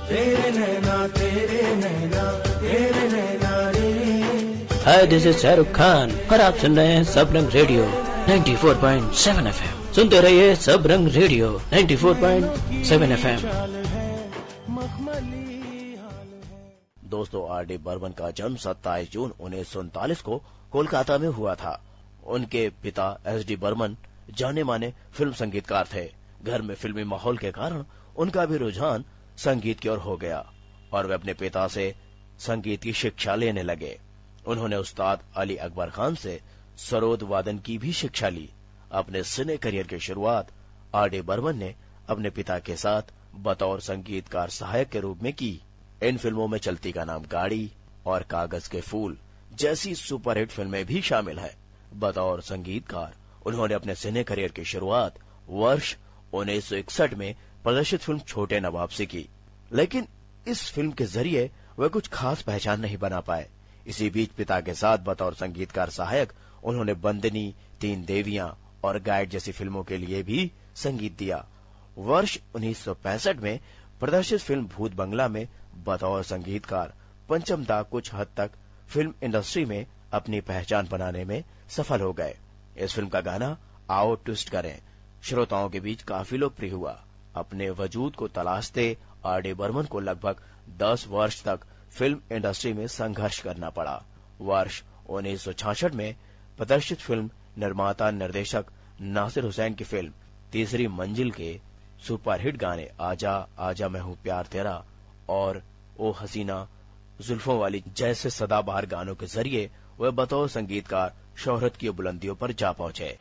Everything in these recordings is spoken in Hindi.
तेरे नैना रे। हाय, दिस इज शाहरुख खान और आप सुन रहे हैं सब रंग रेडियो 94.7 FM। सुनते रहिए सब रंग रेडियो 94.7 FM। दोस्तों, आर.डी. बर्मन का जन्म 27 जून 1939 को कोलकाता में हुआ था। उनके पिता एस.डी. बर्मन जाने माने फिल्म संगीतकार थे। घर में फिल्मी माहौल के कारण उनका भी रुझान संगीत की ओर हो गया और वे अपने पिता से संगीत की शिक्षा लेने लगे। उन्होंने उस्ताद अली अकबर खान से सरोद वादन की भी शिक्षा ली। अपने सिने करियर की शुरुआत आर.डी. बर्मन ने अपने पिता के साथ बतौर संगीतकार सहायक के रूप में की। इन फिल्मों में चलती का नाम गाड़ी और कागज के फूल जैसी सुपरहिट फिल्में भी शामिल है। बतौर संगीतकार उन्होंने अपने सिने करियर की शुरुआत वर्ष 1961 में प्रदर्शित फिल्म छोटे नवाब से की, लेकिन इस फिल्म के जरिए वे कुछ खास पहचान नहीं बना पाए। इसी बीच पिता के साथ बतौर संगीतकार सहायक उन्होंने बंदनी, तीन देवियां और गाइड जैसी फिल्मों के लिए भी संगीत दिया। वर्ष 1965 में प्रदर्शित फिल्म भूत बंगला में बतौर संगीतकार पंचम दा कुछ हद तक फिल्म इंडस्ट्री में अपनी पहचान बनाने में सफल हो गए। इस फिल्म का गाना आओ ट्विस्ट करें श्रोताओं के बीच काफी लोकप्रिय हुआ। अपने वजूद को तलाशते आर.डी. बर्मन को लगभग 10 वर्ष तक फिल्म इंडस्ट्री में संघर्ष करना पड़ा। वर्ष 1966 में प्रदर्शित फिल्म निर्माता निर्देशक नासिर हुसैन की फिल्म तीसरी मंजिल के सुपरहिट गाने आजा आजा मैं हूं प्यार तेरा और ओ हसीना जुल्फों वाली जैसे सदाबहार गानों के जरिए वह बतौर संगीतकार शोहरत की बुलंदियों पर जा पहुंचे।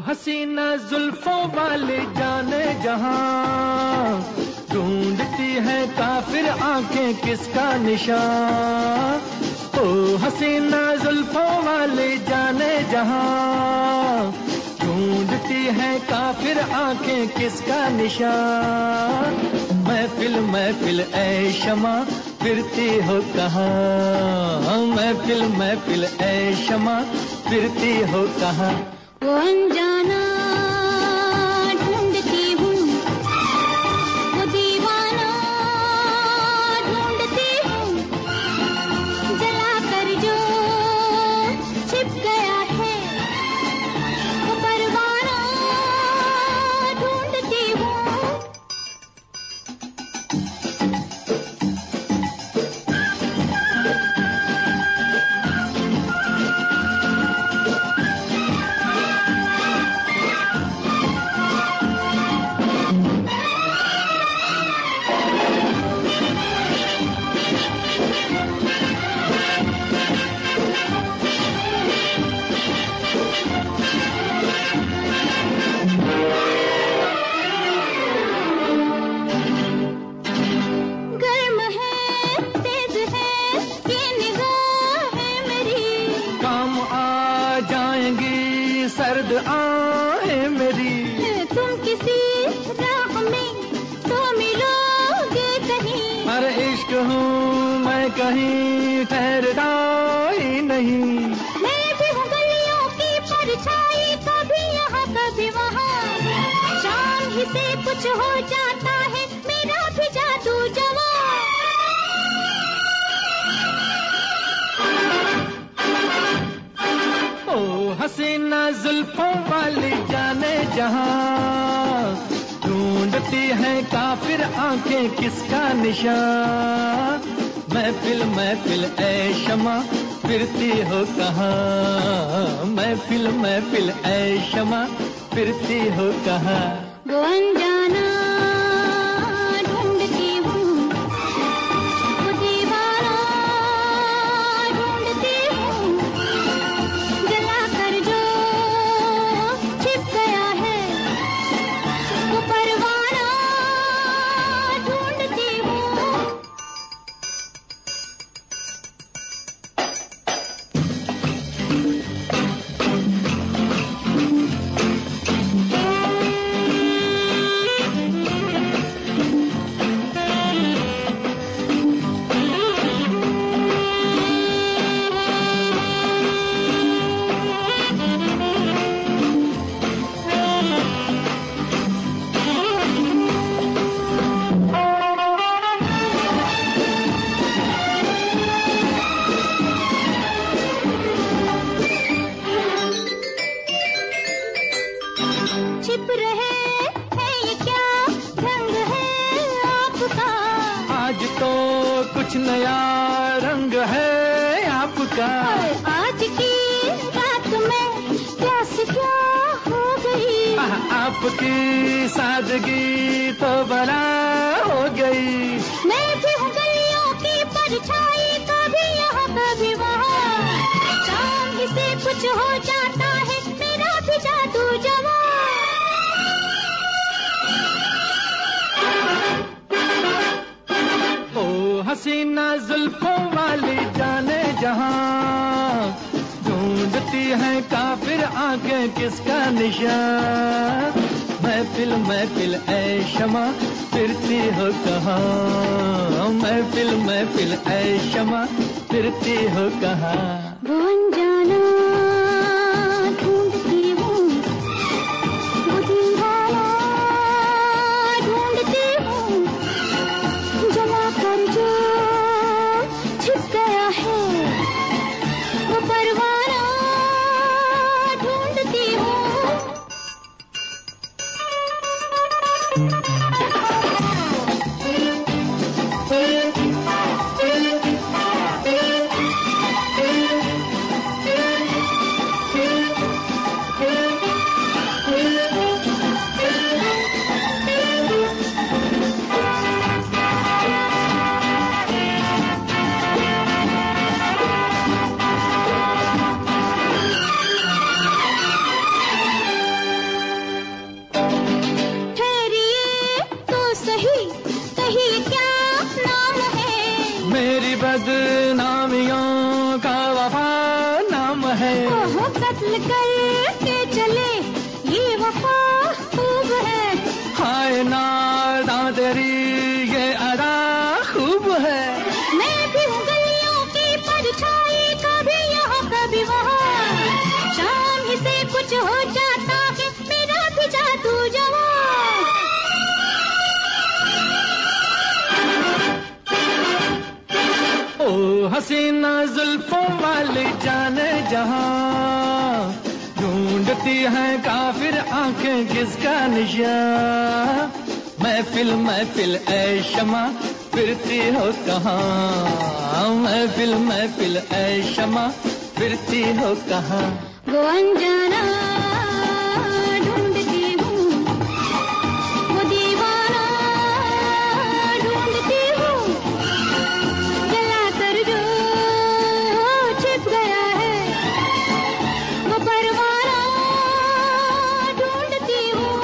हसीना जुल्फों वाली जाने जहां ढूंढती है काफिर आंखें किसका निशान। ओ हसीना जुल्फों वाली जाने जहां ढूंढती है काफिर आंखें किसका निशान। महफिल महफिल ऐ शमा फिरती हो कहाँ। महफिल महफिल ऐ शमा फिरती हो कहाँ। वो अनजाना ढूंढती हूँ, वो दीवाना ढूंढती हूँ, जला कर जो छिप गया है वो परवाना ढूंढती हूँ। सर्द आहें मेरी तुम किसी राह में तो मिलोगे कहीं। अरे इश्क हूँ मैं कहीं ठहरता ही नहीं। मैं भी हूँ गलियों की परछाई, कभी यहाँ कभी वहाँ। शाम ही से कुछ हो जाता है मेरा भी जादू जवां। ओ हसीना जुल्फों वाली जाने जहां ढूंढती है काफिर आंखें किसका निशान। महफिल महफिल ऐ शमा फिरती हो कहाँ। महफिल महफिल ऐ शमा फिरती हो कहाँ। वो अनजाना ढूंढती हूँ, वो दीवाना ढूंढती हूँ, जला कर जो छिप गया है वो परवाना ढूंढती हूँ। आज तो कुछ नया रंग है आपका। आज की रात में क्या से क्या हो गई, आपकी सादगी तो बड़ा हो गई। मैं भी हूँ गलियों की परछाई, कभी यहाँ कभी वहाँ, शाम ही से कुछ हो जाता है मेरा भी जादू जवां। ओ हसीना जुल्फों वाली जाने जहां, ढूंढती है काफिर आंखें किसका निशान। महफिल महफिल ऐ शमा फिरती हो कहाँ, महफिल महफिल ऐ शमा फिरती हो कहाँ। वो अनजाना ढूंढती हूँ, वो दीवाना ढूंढती हूँ, जला कर जो छिप गया है वो परवाना ढूंढती हूँ। बदनामियों का वफा नाम है। ओहो कत्ल करके चले ये वफा खूब है। हाय नादा तेरी ये अदा खूब है। मैं भी हूँ गलियों की परछाई, कभी यहाँ कभी वहाँ, शाम ही से कुछ हो जाता है मेरा भी जादू जवां। ओ हसीना जुल्फों वाली जाने जहां, ढूंढती है काफिर आंखें किसका निशान। महफिल महफिल ऐ शमा फिरती हो कहाँ, महफिल महफिल ऐ शमा फिरती हो कहाँ। वो अनजाना ढूंढती हूँ, वो दीवाना ढूंढती हूँ, जला कर जो छिप गया है वो परवाना ढूंढती हूँ।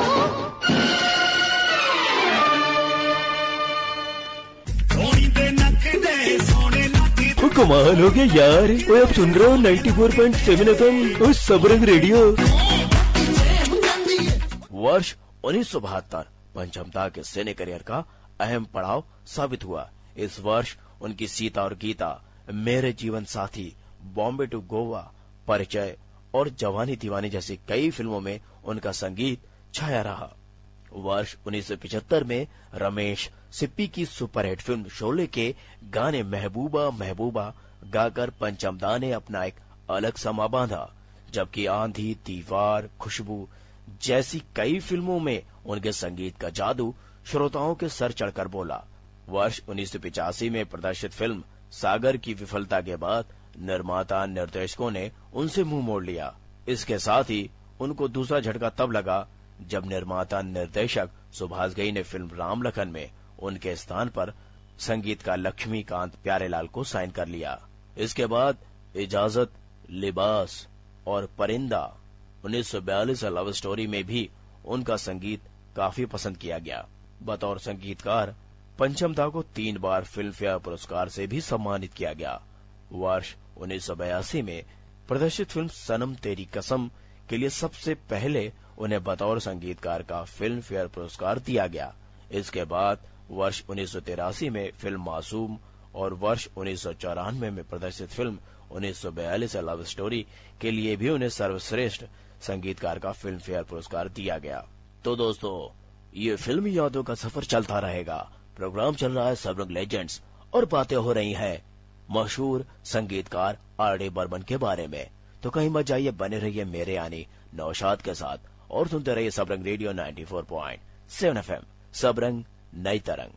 कमाल हो गया यार। ओए अब सुन रहा हूँ 94.7 FM उस सबरंग रेडियो। वर्ष 1972 पंचमदा के सिने करियर का अहम पड़ाव साबित हुआ। इस वर्ष उनकी सीता और गीता, मेरे जीवन साथी, बॉम्बे टू गोवा, परिचय और जवानी दीवानी जैसी कई फिल्मों में उनका संगीत छाया रहा। वर्ष 1975 में रमेश सिप्पी की सुपरहिट फिल्म शोले के गाने महबूबा महबूबा गाकर पंचमदा ने अपना एक अलग समा बांधा, जबकि आंधी, दीवार, खुशबू जैसी कई फिल्मों में उनके संगीत का जादू श्रोताओं के सर चढ़कर बोला। वर्ष 1985 में प्रदर्शित फिल्म सागर की विफलता के बाद निर्माता निर्देशकों ने उनसे मुंह मोड़ लिया। इसके साथ ही उनको दूसरा झटका तब लगा जब निर्माता निर्देशक सुभाष घई ने फिल्म राम लखन में उनके स्थान पर संगीतकार लक्ष्मीकांत प्यारेलाल को साइन कर लिया। इसके बाद इजाजत, लिबास और परिंदा 1942 लव स्टोरी में भी उनका संगीत काफी पसंद किया गया। बतौर संगीतकार पंचमदा को 3 बार फिल्म फेयर पुरस्कार से भी सम्मानित किया गया। वर्ष 1982 में प्रदर्शित फिल्म सनम तेरी कसम के लिए सबसे पहले उन्हें बतौर संगीतकार का फिल्म फेयर पुरस्कार दिया गया। इसके बाद वर्ष 1983 में फिल्म मासूम और वर्ष 1994 में प्रदर्शित फिल्म 1942 लव स्टोरी के लिए भी उन्हें सर्वश्रेष्ठ संगीतकार का फिल्म फेयर पुरस्कार दिया गया। तो दोस्तों, ये फिल्मी यादों का सफर चलता रहेगा। प्रोग्राम चल रहा है सबरंग लेजेंड्स और बातें हो रही हैं मशहूर संगीतकार आर.डी. बर्मन के बारे में। तो कहीं मत जाइए, बने रहिए मेरे यानी नौशाद के साथ और सुनते रहिए सबरंग रेडियो 94.7 FM। सबरंग नई तरंग।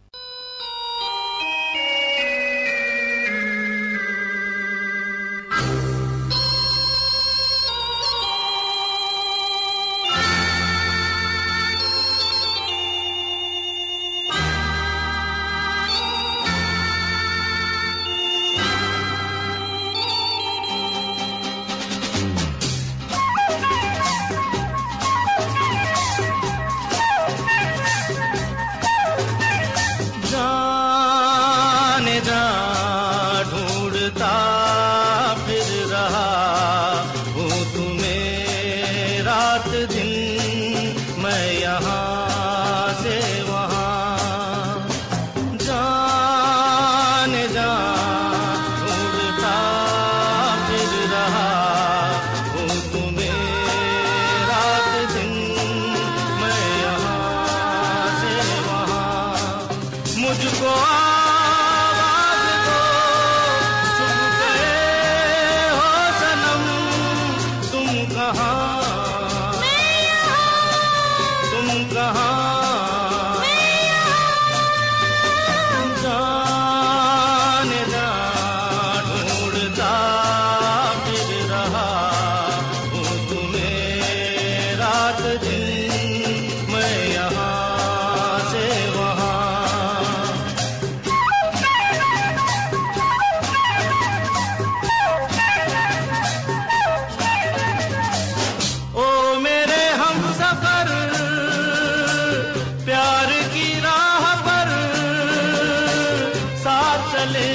चले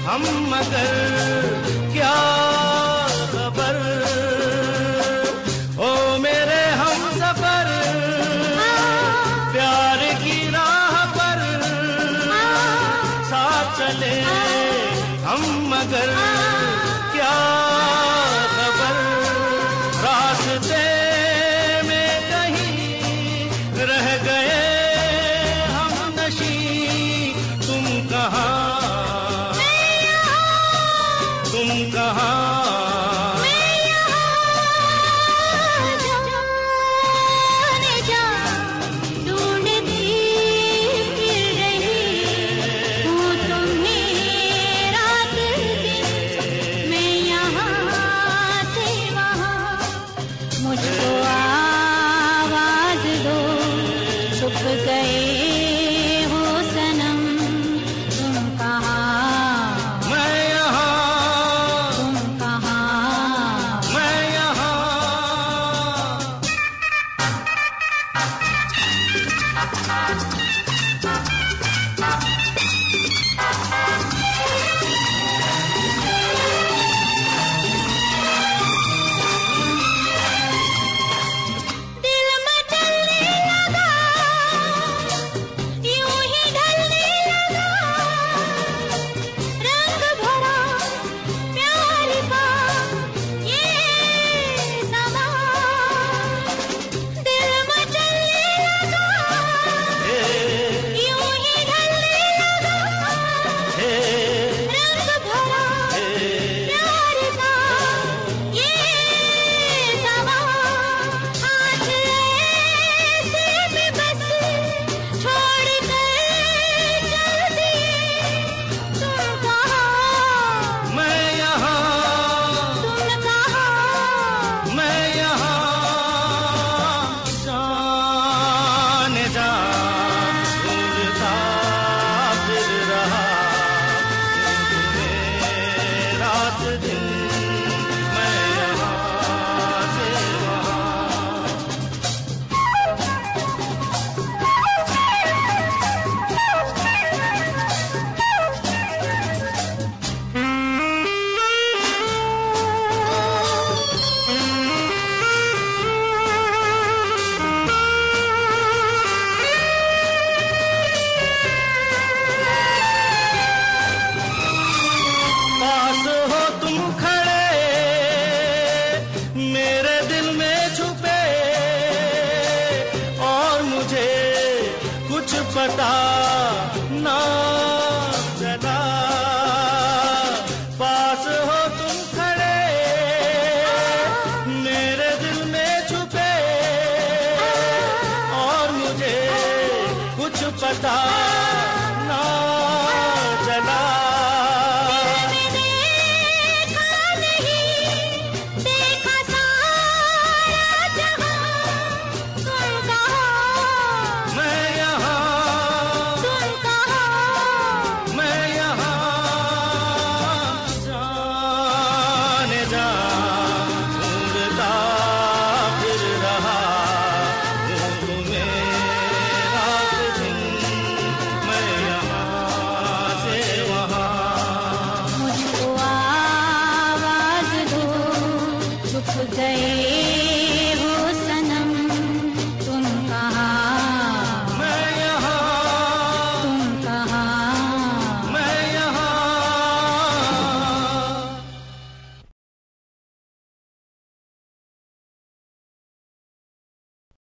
हम मगर क्या खबर, ओ मेरे हमसफर प्यार की राह पर साथ चले हम मगर क्या खबर, रास्ते में कहीं रह गए हम नशी, तुम कहाँ तुम कहाँ पता ना चला, पास हो तुम खड़े मेरे दिल में छुपे और मुझे कुछ पता ना चला। गए